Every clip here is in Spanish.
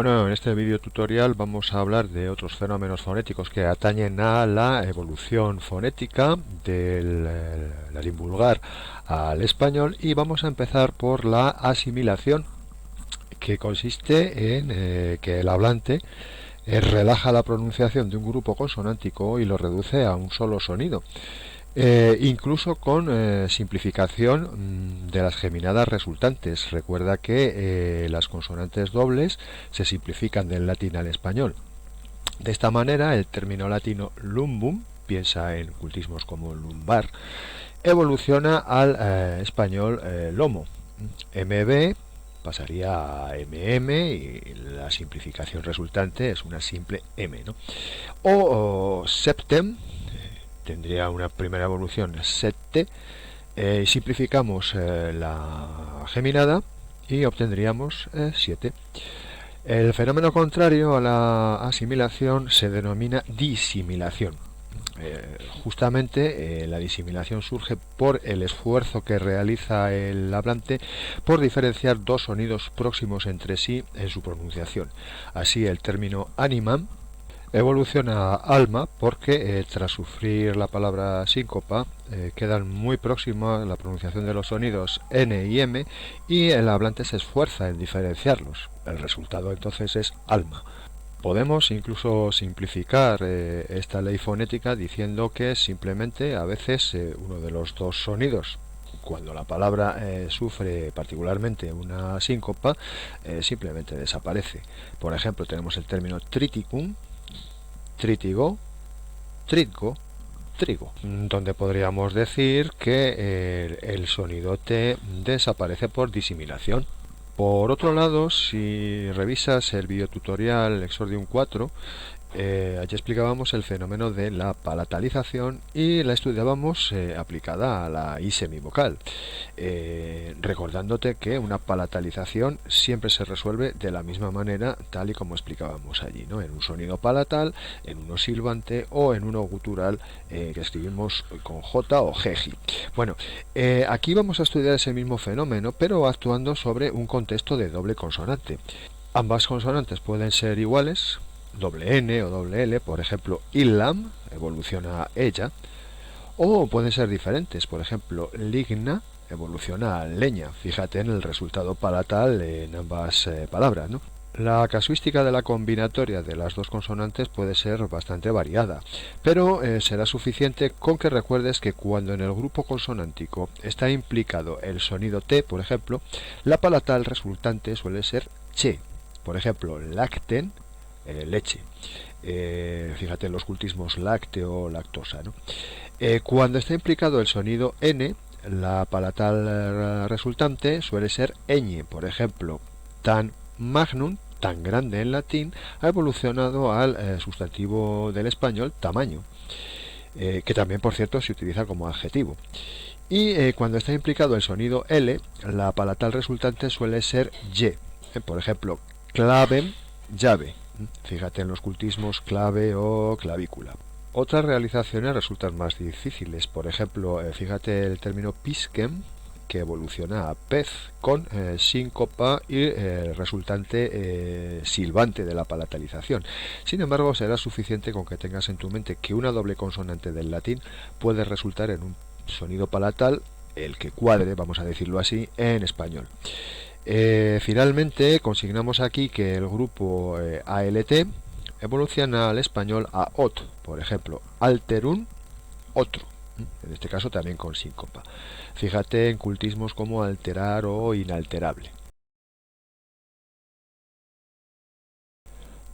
Bueno, en este vídeo tutorial vamos a hablar de otros fenómenos fonéticos que atañen a la evolución fonética del latín vulgar al español, y vamos a empezar por la asimilación, que consiste en que el hablante relaja la pronunciación de un grupo consonántico y lo reduce a un solo sonido. Incluso con simplificación de las geminadas resultantes. Recuerda que las consonantes dobles se simplifican del latín al español. De esta manera, el término latino lumbum, piensa en cultismos como lumbar, evoluciona al español lomo. MB pasaría a MM y la simplificación resultante es una simple M, ¿no? O septem tendría una primera evolución sette, simplificamos la geminada y obtendríamos 7. El fenómeno contrario a la asimilación se denomina disimilación. Justamente la disimilación surge por el esfuerzo que realiza el hablante por diferenciar dos sonidos próximos entre sí en su pronunciación. Así, el término animam evoluciona a alma porque tras sufrir la palabra síncopa quedan muy próximas la pronunciación de los sonidos N y M, y el hablante se esfuerza en diferenciarlos. El resultado entonces es alma. Podemos incluso simplificar esta ley fonética diciendo que simplemente a veces uno de los dos sonidos, cuando la palabra sufre particularmente una síncopa, simplemente desaparece. Por ejemplo, tenemos el término triticum, trítigo, tritgo, trigo, donde podríamos decir que el sonido T desaparece por disimilación. Por otro lado, si revisas el videotutorial Exordium 4, allí explicábamos el fenómeno de la palatalización y la estudiábamos aplicada a la I semivocal, recordándote que una palatalización siempre se resuelve de la misma manera, tal y como explicábamos allí, ¿no? En un sonido palatal, en uno silbante o en uno gutural, que escribimos con J o GJ. Bueno, aquí vamos a estudiar ese mismo fenómeno, pero actuando sobre un contexto de doble consonante. Ambas consonantes pueden ser iguales, doble N o doble L, por ejemplo, illam evoluciona a ella, o pueden ser diferentes, por ejemplo, ligna evoluciona a leña. Fíjate en el resultado palatal en ambas palabras, ¿no? La casuística de la combinatoria de las dos consonantes puede ser bastante variada, pero será suficiente con que recuerdes que cuando en el grupo consonántico está implicado el sonido T, por ejemplo, la palatal resultante suele ser che. Por ejemplo, lacten, leche. Fíjate en los cultismos lácteo, lactosa, ¿no? Cuando está implicado el sonido N, la palatal resultante suele ser ñ. Por ejemplo, tan magnum, tan grande en latín, ha evolucionado al sustantivo del español tamaño, que también, por cierto, se utiliza como adjetivo. Y cuando está implicado el sonido L, la palatal resultante suele ser y. Por ejemplo, clavem, llave. Fíjate en los cultismos clave o clavícula. Otras realizaciones resultan más difíciles. Por ejemplo, fíjate el término pisquem, que evoluciona a pez con síncopa y resultante silbante de la palatalización. Sin embargo, será suficiente con que tengas en tu mente que una doble consonante del latín puede resultar en un sonido palatal, el que cuadre, vamos a decirlo así, en español. Finalmente, consignamos aquí que el grupo ALT evoluciona al español a ot, por ejemplo, alterum, otro, en este caso también con síncopa. Fíjate en cultismos como alterar o inalterable.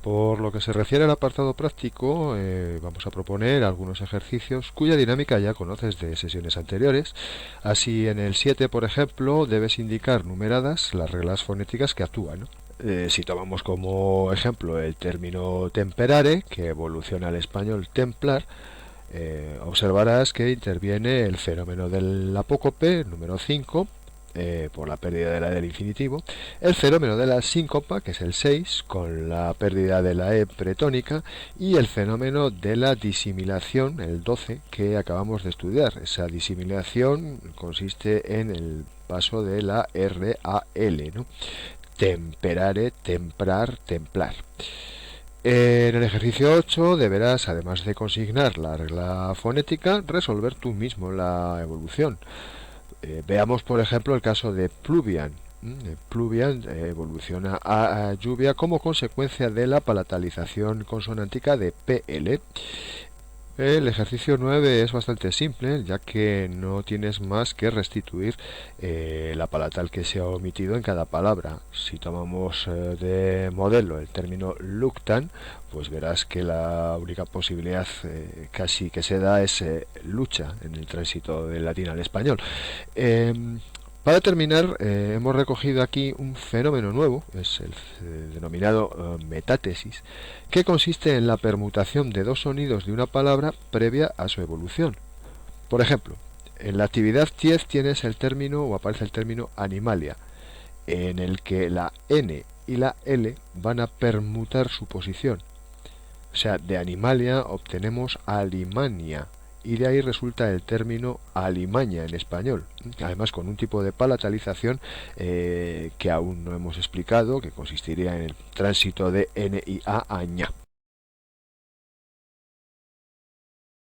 Por lo que se refiere al apartado práctico, vamos a proponer algunos ejercicios cuya dinámica ya conoces de sesiones anteriores. Así, en el 7, por ejemplo, debes indicar numeradas las reglas fonéticas que actúan, ¿no? Si tomamos como ejemplo el término temperare, que evoluciona al español templar, observarás que interviene el fenómeno del apócope, número 5, por la pérdida de la del infinitivo, el fenómeno de la síncopa, que es el 6, con la pérdida de la E pretónica, y el fenómeno de la disimilación, el 12, que acabamos de estudiar. Esa disimilación consiste en el paso de la R a L, ¿no? temperare, temprar, templar. En el ejercicio 8 deberás, además de consignar la regla fonética, resolver tú mismo la evolución. Veamos, por ejemplo, el caso de pluvian. Pluvian evoluciona a lluvia como consecuencia de la palatalización consonántica de PL. El ejercicio 9 es bastante simple, ya que no tienes más que restituir la palatal que se ha omitido en cada palabra. Si tomamos de modelo el término luctan, pues verás que la única posibilidad casi que se da es lucha en el tránsito del latín al español. Para terminar, hemos recogido aquí un fenómeno nuevo, es el denominado metátesis, que consiste en la permutación de dos sonidos de una palabra previa a su evolución. Por ejemplo, en la actividad 10 tienes el término o aparece el término animalia, en el que la N y la L van a permutar su posición. O sea, de animalia obtenemos alimania y de ahí resulta el término alimaña en español, además con un tipo de palatalización que aún no hemos explicado, que consistiría en el tránsito de N y A a ña.